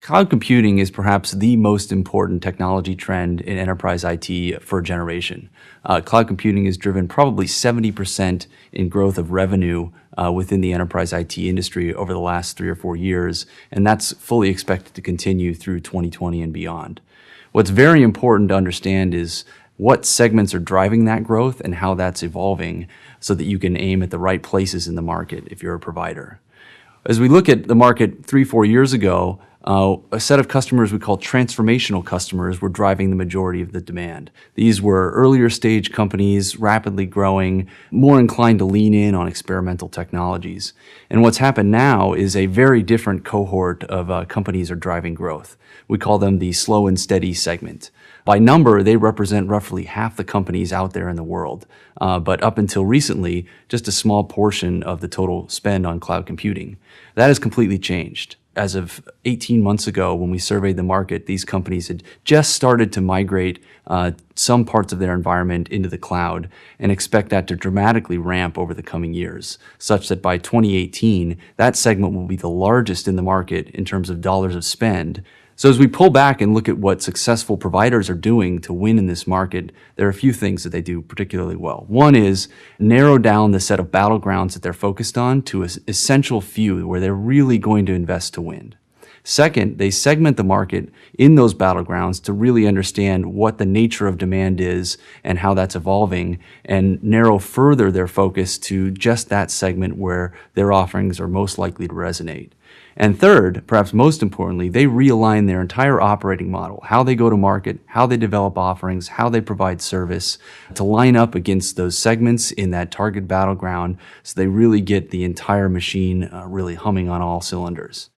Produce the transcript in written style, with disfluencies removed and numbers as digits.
Cloud computing is perhaps the most important technology trend in enterprise IT for a generation. Cloud computing has driven probably 70% in growth of revenue within the enterprise IT industry over the last 3 or 4 years, and that's fully expected to continue through 2020 and beyond. What's very important to understand is what segments are driving that growth and how that's evolving so that you can aim at the right places in the market if you're a provider. As we look at the market 3 or 4 years ago, a set of customers we call transformational customers were driving the majority of the demand. These were earlier stage companies, rapidly growing, more inclined to lean in on experimental technologies. And what's happened now is a very different cohort of companies are driving growth. We call them the slow and steady segment. By number, they represent roughly half the companies out there in the world. But up until recently, just a small portion of the total spend on cloud computing. That has completely changed. As of 18 months ago, when we surveyed the market, these companies had just started to migrate some parts of their environment into the cloud and expect that to dramatically ramp over the coming years, such that by 2018, that segment will be the largest in the market in terms of dollars of spend. So as we pull back and look at what successful providers are doing to win in this market, there are a few things that they do particularly well. One is narrow down the set of battlegrounds that they're focused on to an essential few where they're really going to invest to win. Second, they segment the market in those battlegrounds to really understand what the nature of demand is and how that's evolving, and narrow further their focus to just that segment where their offerings are most likely to resonate. And third, perhaps most importantly, they realign their entire operating model, how they go to market, how they develop offerings, how they provide service, to line up against those segments in that target battleground so they really get the entire machine really humming on all cylinders.